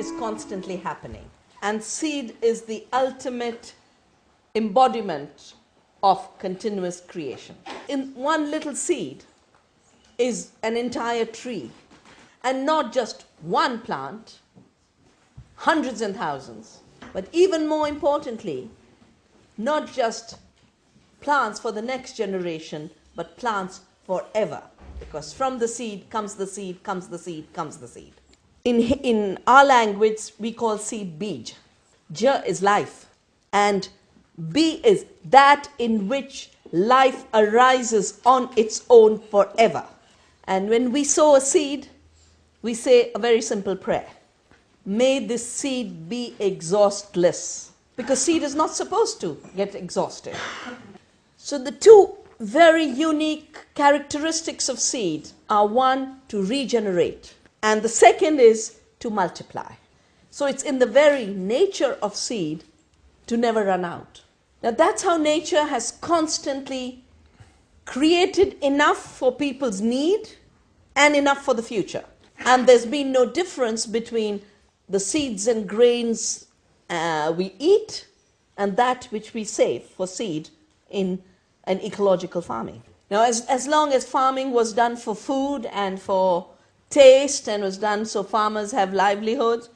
is constantly happening. And seed is the ultimate embodiment of continuous creation. In one little seed is an entire tree. And not just one plant, hundreds and thousands. But even more importantly, not just plants for the next generation, but plants forever. Because from the seed comes the seed, comes the seed, comes the seed. In our language, we call seed bij. Ja is life. And B is that in which life arises on its own forever. And when we sow a seed, we say a very simple prayer. May this seed be exhaustless. Because seed is not supposed to get exhausted. So the two very unique characteristics of seed are, one, to regenerate, and the second is to multiply. So it's in the very nature of seed to never run out. Now that's how nature has constantly created enough for people's need and enough for the future. And there's been no difference between the seeds and grains we eat and that which we save for seed in an ecological farming. Now, as long as farming was done for food and for taste and was done so farmers have livelihoods,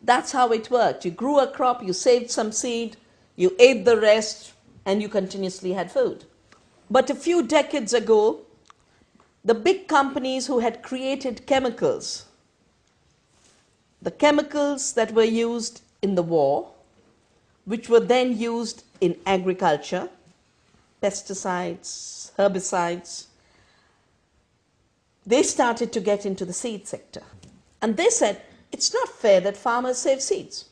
that's how it worked. You grew a crop, you saved some seed, you ate the rest, and you continuously had food. But a few decades ago, the big companies who had created chemicals, the chemicals that were used in the war, which were then used in agriculture, pesticides, herbicides, they started to get into the seed sector. And they said, it's not fair that farmers save seeds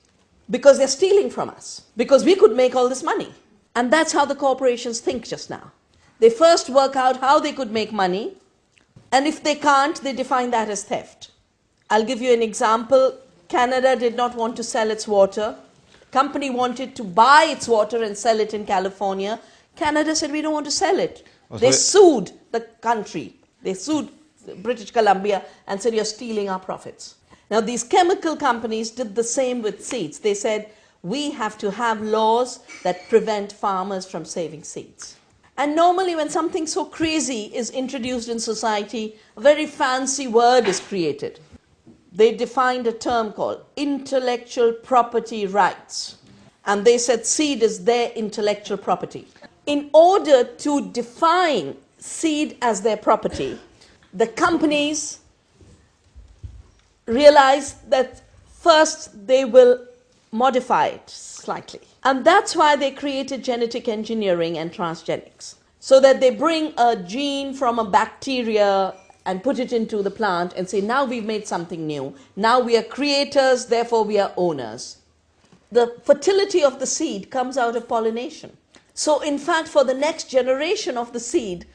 because they're stealing from us, because we could make all this money. And that's how the corporations think just now. They first work out how they could make money, and if they can't, they define that as theft. I'll give you an example. Canada did not want to sell its water. Company wanted to buy its water and sell it in California. Canada said, we don't want to sell it. They sued the country. They sued British Columbia and said, you're stealing our profits. Now, these chemical companies did the same with seeds. They said, we have to have laws that prevent farmers from saving seeds. And normally when something so crazy is introduced in society, a very fancy word is created. They defined a term called intellectual property rights. And they said seed is their intellectual property. In order to define seed as their property, the companies realized that first they will modify it slightly. And that's why they created genetic engineering and transgenics. So that they bring a gene from a bacteria and put it into the plant and say, now we've made something new. Now we are creators, therefore we are owners. The fertility of the seed comes out of pollination. So in fact, for the next generation of the seed,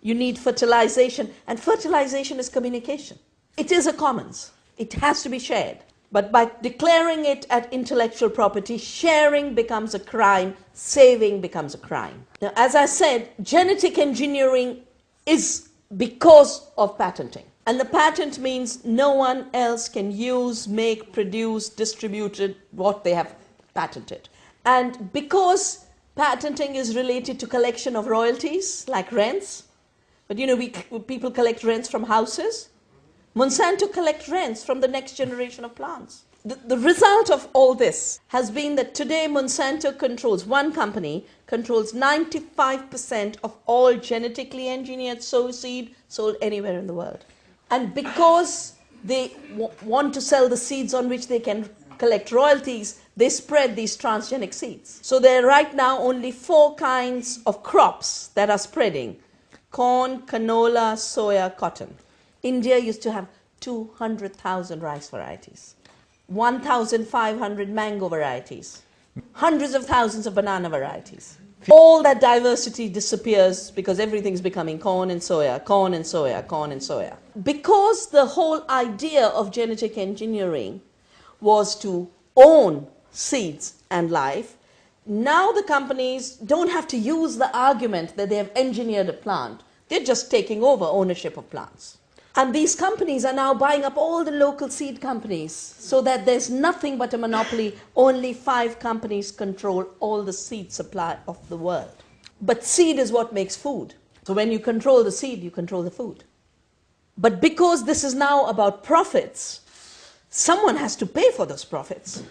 you need fertilization. And fertilization is communication. It is a commons. It has to be shared. But by declaring it as intellectual property, sharing becomes a crime, saving becomes a crime. Now, as I said, genetic engineering is because of patenting. And the patent means no one else can use, make, produce, distribute what they have patented. And because patenting is related to collection of royalties, like rents, but you know, people collect rents from houses. Monsanto collects rents from the next generation of plants. The result of all this has been that today Monsanto controls, one company controls 95% of all genetically engineered soy seed sold anywhere in the world. And because they want to sell the seeds on which they can collect royalties, they spread these transgenic seeds. So there are right now only 4 kinds of crops that are spreading: corn, canola, soya, cotton. India used to have 200,000 rice varieties, 1,500 mango varieties, hundreds of thousands of banana varieties. All that diversity disappears because everything's becoming corn and soya, corn and soya, corn and soya. Because the whole idea of genetic engineering was to own seeds and life, now the companies don't have to use the argument that they have engineered a plant. They're just taking over ownership of plants. And these companies are now buying up all the local seed companies so that there's nothing but a monopoly. Only 5 companies control all the seed supply of the world. But seed is what makes food. So when you control the seed, you control the food. But because this is now about profits, someone has to pay for those profits.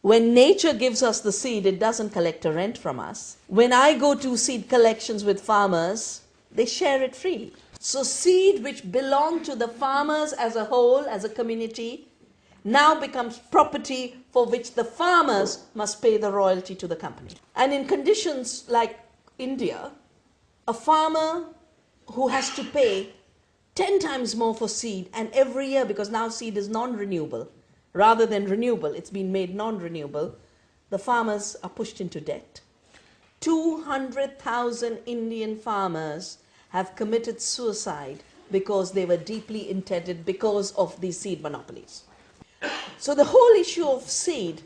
When nature gives us the seed, it doesn't collect a rent from us. When I go to seed collections with farmers, they share it freely. So seed which belong to the farmers as a whole, as a community, now becomes property for which the farmers must pay the royalty to the company. And in conditions like India, a farmer who has to pay 10 times more for seed, and every year, because now seed is non-renewable, rather than renewable, it's been made non-renewable, the farmers are pushed into debt. 200,000 Indian farmers have committed suicide because they were deeply indebted because of these seed monopolies. So the whole issue of seed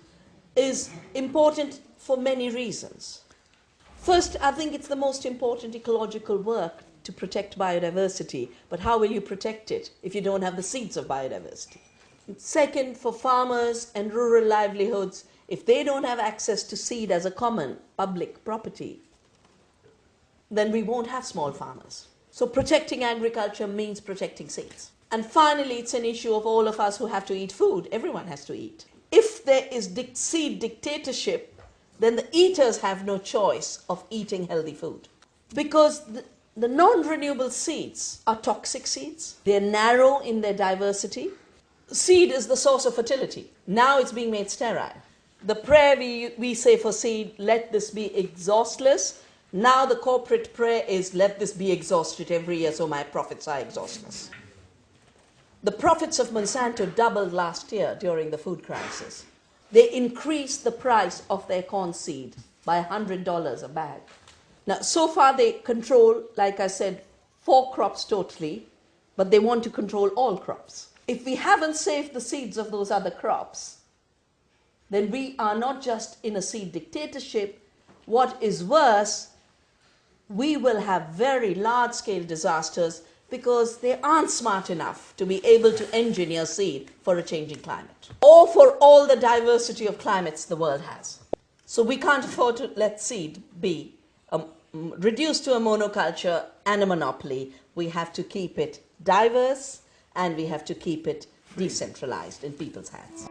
is important for many reasons. First, I think it's the most important ecological work to protect biodiversity, but how will you protect it if you don't have the seeds of biodiversity? Second, for farmers and rural livelihoods, if they don't have access to seed as a common public property, then we won't have small farmers. So protecting agriculture means protecting seeds. And finally, it's an issue of all of us who have to eat food. Everyone has to eat. If there is seed dictatorship, then the eaters have no choice of eating healthy food. Because the non-renewable seeds are toxic seeds. They're narrow in their diversity. Seed is the source of fertility. Now it's being made sterile. The prayer we say for seed, let this be exhaustless. Now the corporate prayer is, let this be exhausted every year so my profits are exhaustless. The profits of Monsanto doubled last year during the food crisis. They increased the price of their corn seed by $100 a bag. Now, so far they control, like I said, 4 crops totally, but they want to control all crops. If we haven't saved the seeds of those other crops, then we are not just in a seed dictatorship. What is worse, we will have very large-scale disasters because they aren't smart enough to be able to engineer seed for a changing climate or for all the diversity of climates the world has. So we can't afford to let seed be reduced to a monoculture and a monopoly. We have to keep it diverse and we have to keep it decentralized in people's hands.